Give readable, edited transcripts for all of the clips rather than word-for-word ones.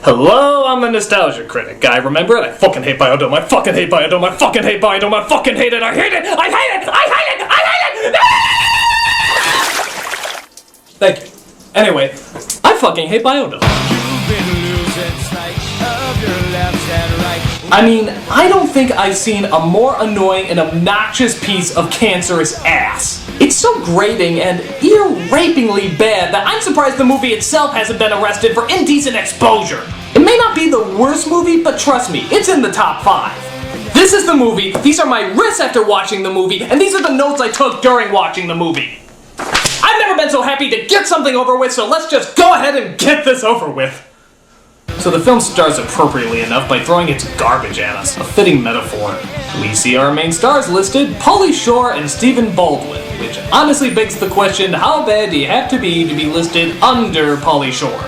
Hello, I'm the Nostalgia Critic guy. Remember it? I fucking hate Biodome. I fucking hate Biodome. I fucking hate Biodome. I fucking hate it. I hate it. I hate it. I hate it. I hate it. Thank you. Anyway, I fucking hate Biodome. I mean, I don't think I've seen a more annoying and obnoxious piece of cancerous ass. It's so grating and ear-rapingly bad that I'm surprised the movie itself hasn't been arrested for indecent exposure. It may not be the worst movie, but trust me, it's in the top 5. This is the movie, these are my risks after watching the movie, and these are the notes I took during watching the movie. I've never been so happy to get something over with, so let's just go ahead and get this over with. So the film starts appropriately enough by throwing its garbage at us, a fitting metaphor. We see our main stars listed, Pauly Shore and Stephen Baldwin, which honestly begs the question, how bad do you have to be listed under Pauly Shore?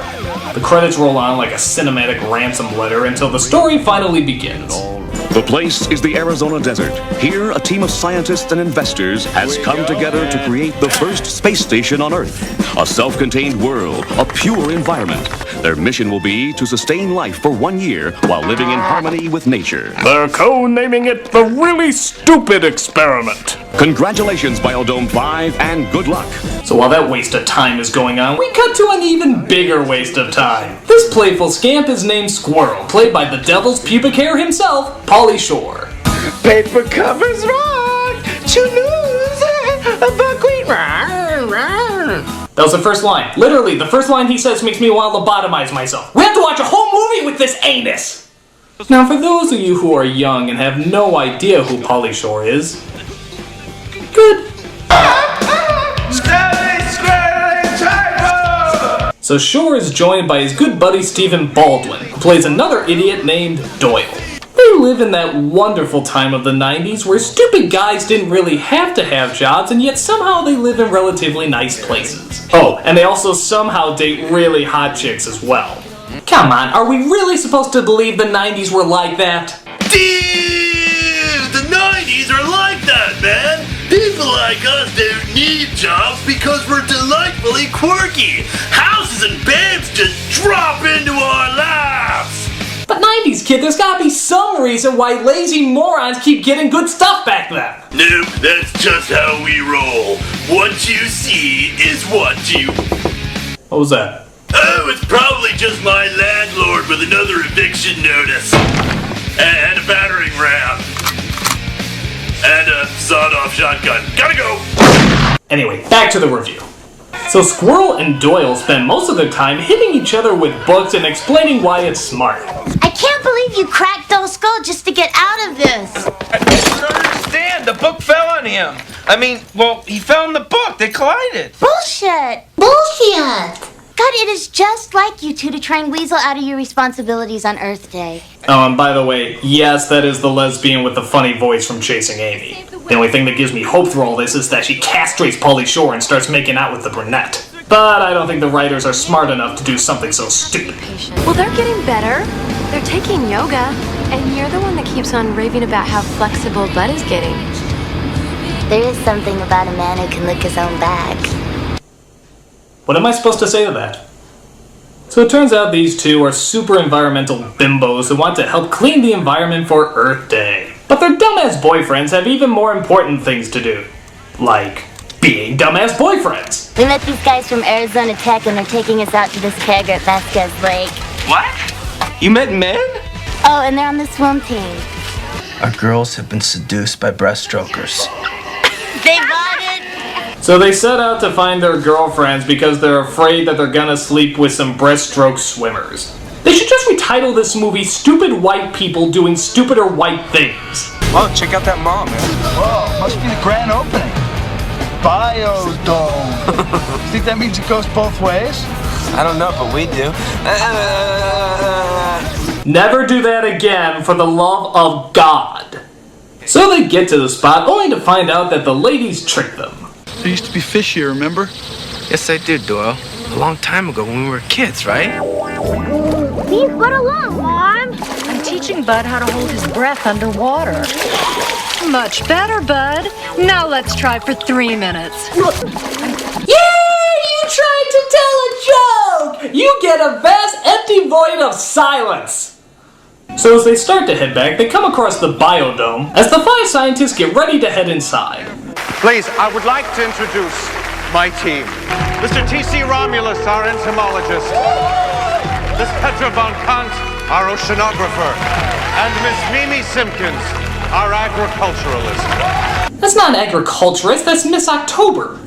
The credits roll on like a cinematic ransom letter until the story finally begins. The place is the Arizona desert. Here, a team of scientists and investors has come together to create the first space station on Earth. A self-contained world, a pure environment. Their mission will be to sustain life for 1 year while living in harmony with nature. They're co-naming it the Really Stupid Experiment. Congratulations, Biodome 5, and good luck. So while that waste of time is going on, we cut to an even bigger waste of time. This playful scamp is named Squirrel, played by the devil's pubic hair himself, Pauly Shore. Paper covers rock, you lose a buckwheat. That was the first line. Literally, the first line he says makes me want to lobotomize myself. We have to watch a whole movie with this anus! Now, for those of you who are young and have no idea who Pauly Shore is, good. So Shore is joined by his good buddy Stephen Baldwin, who plays another idiot named Doyle. They live in that wonderful time of the 90s where stupid guys didn't really have to have jobs, and yet somehow they live in relatively nice places. Oh, and they also somehow date really hot chicks as well. Come on, are we really supposed to believe the 90s were like that? Dude, the 90s are like that, man! People like us don't need jobs because we're delightfully quirky! Houses and beds just drop into our laps! But 90s, kid, there's gotta be some reason why lazy morons keep getting good stuff back then. Nope, that's just how we roll. What you see is what you... What was that? Oh, it's probably just my landlord with another eviction notice. And a battering ram. And a sawed-off shotgun. Gotta go! Anyway, back to the review. So Squirrel and Doyle spend most of their time hitting each other with books and explaining why it's smart. I can't believe you cracked Dole's skull just to get out of this. I don't understand. The book fell on him. I mean, well, he fell in the book. They collided. Bullshit. Bullshit. God, it is just like you two to try and weasel out of your responsibilities on Earth Day. Oh, and by the way, yes, that is the lesbian with the funny voice from Chasing Amy. The only thing that gives me hope through all this is that she castrates Pauly Shore and starts making out with the brunette. But I don't think the writers are smart enough to do something so stupid. Well, they're getting better. They're taking yoga. And you're the one that keeps on raving about how flexible Bud is getting. There is something about a man who can lick his own back. What am I supposed to say to that? So it turns out these two are super environmental bimbos who want to help clean the environment for Earth Day. But their dumbass boyfriends have even more important things to do. Like being dumbass boyfriends. We met these guys from Arizona Tech and they're taking us out to this keg at Vasquez Lake. What? You met men? Oh, and they're on the swim team. Our girls have been seduced by breaststrokers. They bought it. So they set out to find their girlfriends because they're afraid that they're gonna sleep with some breaststroke swimmers. They should just retitle this movie Stupid White People Doing Stupider White Things. Oh, check out that mall, man. Whoa, must be the grand opening. Biodome. Think that means it goes both ways? I don't know, but we do. Never do that again, for the love of God. So they get to the spot only to find out that the ladies tricked them. There used to be fish here, remember? Yes, I do, Doyle. A long time ago when we were kids, right? Leave Bud alone, Mom. I'm teaching Bud how to hold his breath underwater. Much better, Bud. Now let's try for 3 minutes. Yeah, you tried to tell a joke! you get a vast empty void of silence. So as they start to head back, they come across the Biodome as the 5 scientists get ready to head inside. Please, I would like to introduce my team. Mr. T.C. Romulus, our entomologist. Miss Petra von Kant, our oceanographer. And Miss Mimi Simpkins, our agriculturalist. That's not an agriculturist, that's Miss October.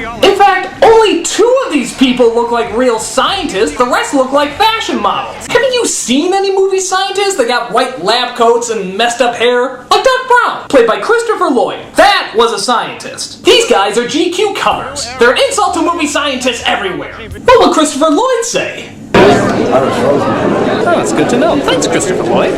In fact, only 2 of these people look like real scientists, the rest look like fashion models. Haven't you seen any movie scientists that got white lab coats and messed up hair? Like Doc Brown, played by Christopher Lloyd. That was a scientist. These guys are GQ covers. They're insult to movie scientists everywhere. What will Christopher Lloyd say? Oh, that's good to know. Thanks, Christopher Lloyd.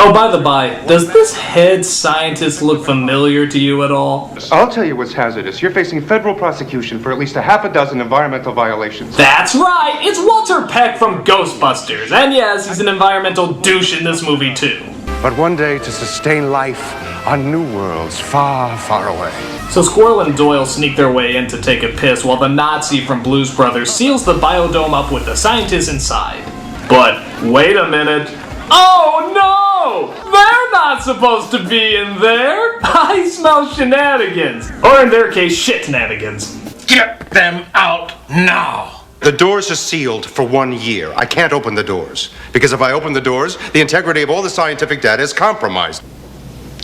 Oh, by the by, does this head scientist look familiar to you at all? I'll tell you what's hazardous. You're facing federal prosecution for at least a half a dozen environmental violations. That's right! It's Walter Peck from Ghostbusters. And yes, he's an environmental douche in this movie too. But one day to sustain life on new worlds far, far away. So Squirrel and Doyle sneak their way in to take a piss while the Nazi from Blues Brothers seals the Biodome up with the scientists inside. But wait a minute. Oh no! They're not supposed to be in there! I smell shenanigans. Or in their case, shit-nanigans. Get them out now! The doors are sealed for 1 year. I can't open the doors. Because if I open the doors, the integrity of all the scientific data is compromised.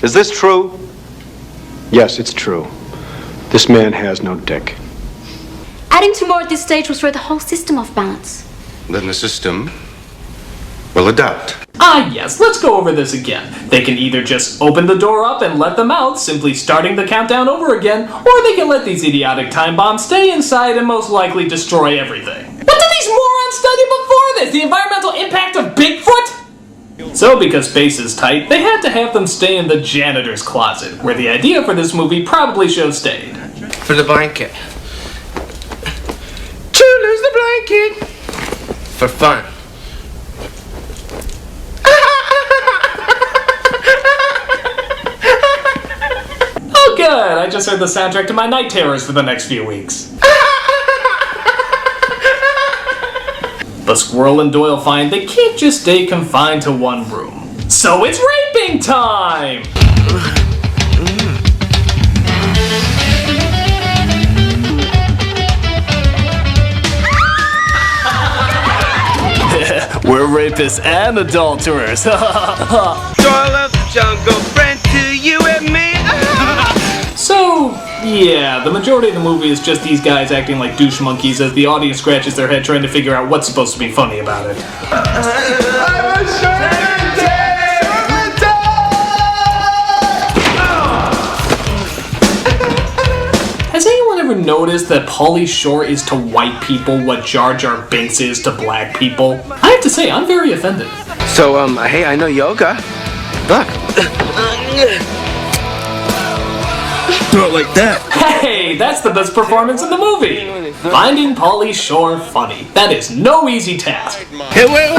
Is this true? Yes, it's true. This man has no dick. Adding 2 more at this stage will throw the whole system off balance. Then the system will adapt. Ah yes, let's go over this again. They can either just open the door up and let them out, simply starting the countdown over again, or they can let these idiotic time bombs stay inside and most likely destroy everything. What did these morons study before this? The environmental impact of Bigfoot? So because space is tight, they had to have them stay in the janitor's closet, where the idea for this movie probably should have stayed. For the blanket. Lose the blanket. For fun. Oh good, I just heard the soundtrack to my night terrors for the next few weeks. But Squirrel and Doyle find they can't just stay confined to one room. So it's raping time! We're rapists and adulterers. Doyle, jungle friend to you and me. So, yeah, the majority of the movie is just these guys acting like douche monkeys as the audience scratches their head trying to figure out what's supposed to be funny about it. Has anyone ever noticed that Pauly Shore is to white people what Jar Jar Binks is to black people? I have to say, I'm very offended. So, hey, I know yoga. Look. Do it like that. Hey, that's the best performance in the movie. Finding Pauly Shore funny. That is no easy task. Hey, wait.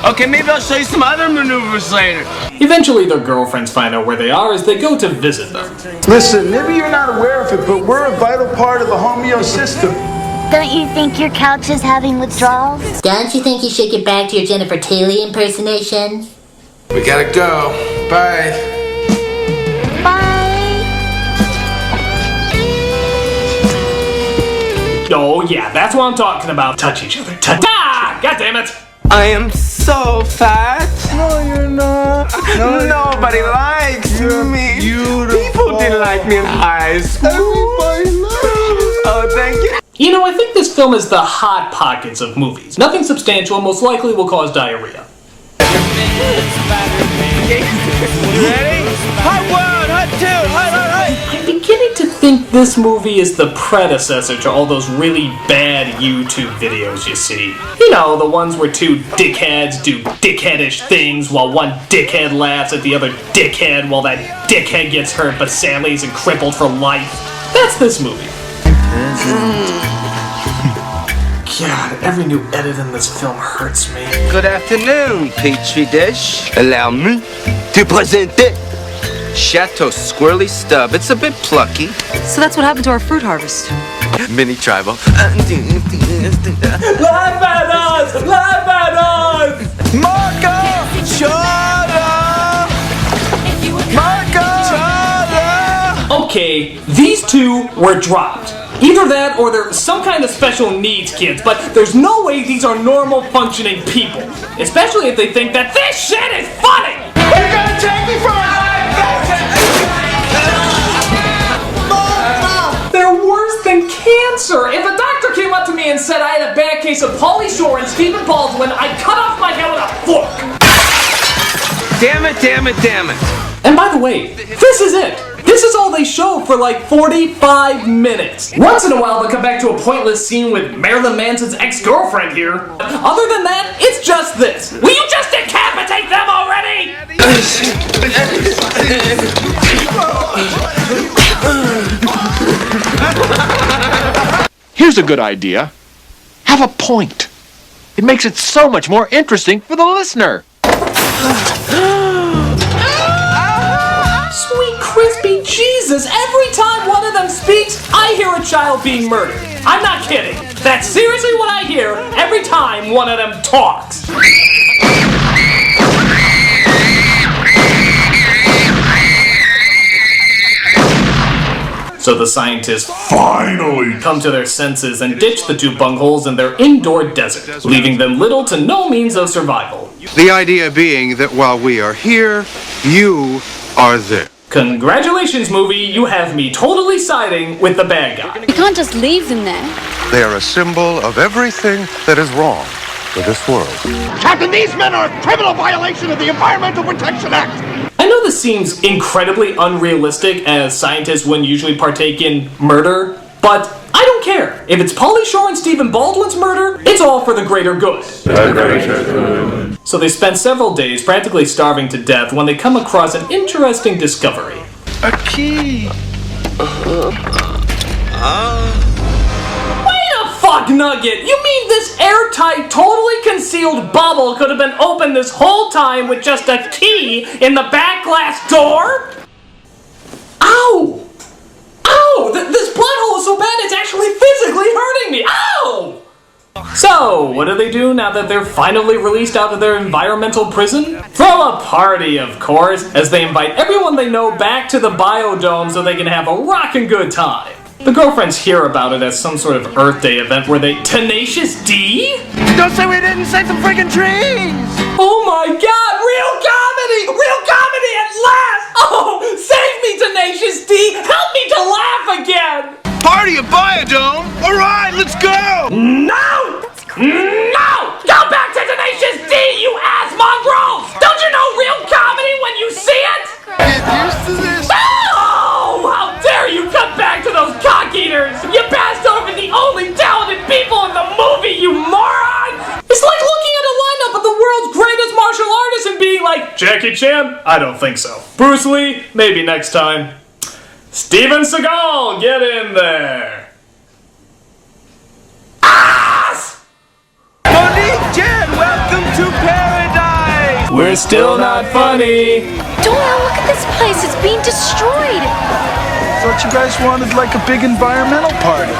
Okay, maybe I'll show you some other maneuvers later. Eventually, their girlfriends find out where they are as they go to visit them. Listen, maybe you're not aware of it, but we're a vital part of the homeo system. Don't you think your couch is having withdrawals? Don't you think you should get back to your Jennifer Tilly impersonation? We gotta go. Bye. Bye. Oh yeah, that's what I'm talking about. Touch each other. Ta-da! God damn it! I am so fat. No, you're not. Nobody likes me. Beautiful. People didn't like me in high school. Everybody loves you. Oh, thank you. You know, I think this film is the hot pockets of movies. Nothing substantial and most likely will cause diarrhea. Ready? Hot 1, hot 2, hot. I'm beginning to think this movie is the predecessor to all those really bad YouTube videos you see. You know, the ones where 2 dickheads do dickheadish things while one dickhead laughs at the other dickhead while that dickhead gets hurt but sadly isn't crippled for life. That's this movie. God, every new edit in this film hurts me. Good afternoon, Petri dish. Allow me to present it. Chateau Squirrely Stub. It's a bit plucky. So that's what happened to our fruit harvest. Mini tribal. Laugh at us! Laugh at us! Marco! Shut up! Marco! Shut up! Okay, these two were dropped. Either that or they're some kind of special needs kids, but there's no way these are normal functioning people. Especially if they think that this shit is funny! You're gonna take me for a They're worse than cancer! If a doctor came up to me and said I had a bad case of Pauly Shore and Stephen Baldwin, I'd cut off my head with a fork! Damn it, damn it, damn it. And by the way, this is it! This is all they show for like 45 minutes. Once in a while they'll come back to a pointless scene with Marilyn Manson's ex-girlfriend here. Other than that, it's just this. Will you just decapitate them already? Here's a good idea. Have a point. It makes it so much more interesting for the listener. Sweet crispy Jesus, every time one of them speaks, I hear a child being murdered. I'm not kidding. That's seriously what I hear every time one of them talks. So the scientists finally come to their senses and ditch the two bungholes in their indoor desert, leaving them little to no means of survival. The idea being that while we are here, you are there. Congratulations, movie, you have me totally siding with the bad guy. You can't just leave them there. They are a symbol of everything that is wrong with this world. Captain, these men are a criminal violation of the Environmental Protection Act. I know this seems incredibly unrealistic, as scientists wouldn't usually partake in murder, but I don't care. If it's Pauly Shore and Stephen Baldwin's murder, it's all for the greater good. So they spend several days practically starving to death when they come across an interesting discovery. A key. Fuck nugget! You mean this airtight, totally concealed bubble could have been opened this whole time with just a key in the back glass door? Ow! Ow! This plot hole is so bad it's actually physically hurting me! Ow! So, what do they do now that they're finally released out of their environmental prison? Throw a party, of course, as they invite everyone they know back to the Biodome so they can have a rockin' good time. The girlfriends hear about it as some sort of Earth Day event where they Tenacious D? Don't say we didn't save some friggin' trees! Oh my god, real comedy! Real comedy at last! Oh, save me, Tenacious D! Help me to laugh again! Party at Biodome? Alright, let's go! No! No! Go back to Tenacious D, you ass mongrel! Don't you know real comedy when you see it? Get used to this. Oh! How dare you come back to those cock-eaters! You passed over the only talented people in the movie, you morons! It's like looking at a lineup of the world's greatest martial artists and being like, Jackie Chan? I don't think so. Bruce Lee? Maybe next time. Steven Seagal, get in there! Ass! Monique Jen, welcome to paradise! We're still not funny! Doyle, look at this place. It's being destroyed. Thought you guys wanted like a big environmental party.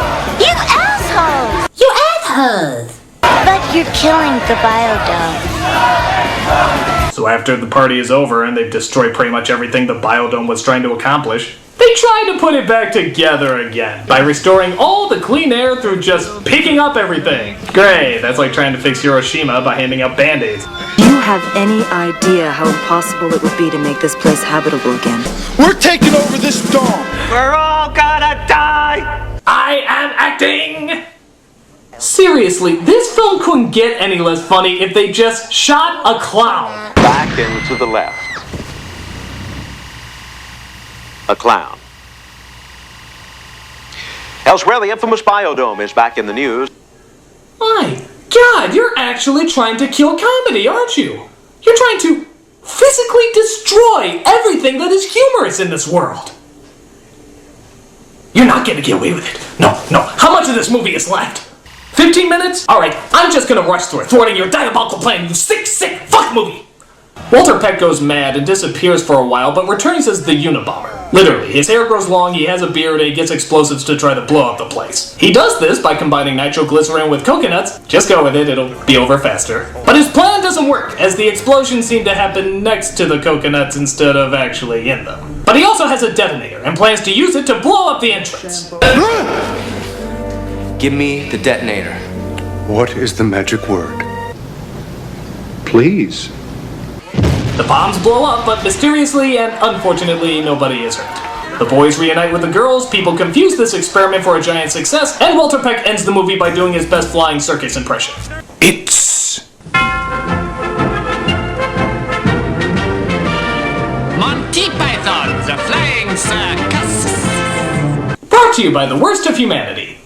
You assholes! You assholes! But you're killing the Biodome. So after the party is over and they've destroyed pretty much everything the Biodome was trying to accomplish, they try to put it back together again by restoring all the clean air through just picking up everything. Great, that's like trying to fix Hiroshima by handing out band-aids. Do you have any idea how impossible it would be to make this place habitable again? We're taking over this dome. We're all gonna die! I am acting! Seriously, this film couldn't get any less funny if they just shot a clown. Back and to the left. A clown. Elsewhere, the infamous Biodome is back in the news. My God, you're actually trying to kill comedy, aren't you? You're trying to physically destroy everything that is humorous in this world. You're not gonna get away with it. No. How much of this movie is left? 15 minutes? Alright, I'm just gonna rush through it, thwarting your diabolical plan, you sick fuck movie! Walter Peck goes mad and disappears for a while, but returns as the Unabomber. Literally, his hair grows long, he has a beard, and he gets explosives to try to blow up the place. He does this by combining nitroglycerin with coconuts. Just go with it, it'll be over faster. But his plan doesn't work, as the explosions seem to happen next to the coconuts instead of actually in them. But he also has a detonator, and plans to use it to blow up the entrance. Give me the detonator. What is the magic word? Please. The bombs blow up, but mysteriously and unfortunately, nobody is hurt. The boys reunite with the girls, people confuse this experiment for a giant success, and Walter Peck ends the movie by doing his best flying circus impression. It's... Monty Python, the Flying Circus. Brought to you by the worst of humanity.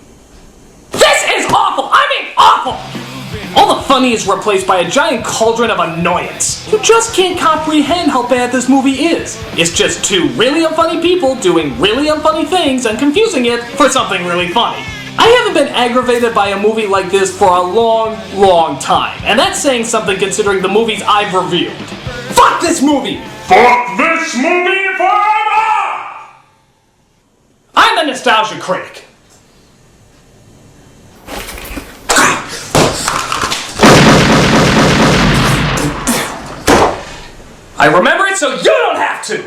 This is awful! I mean awful! All the funny is replaced by a giant cauldron of annoyance. You just can't comprehend how bad this movie is. It's just two really unfunny people doing really unfunny things and confusing it for something really funny. I haven't been aggravated by a movie like this for a long, long time, and that's saying something considering the movies I've reviewed. Fuck this movie! Fuck this movie forever! I'm the Nostalgia Critic. I remember it so you don't have to! You've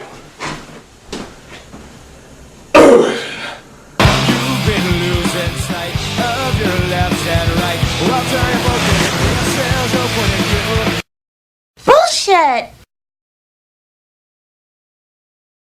been losing sight of your left and right. Well, turn your focus, yourselves open and give. Bullshit!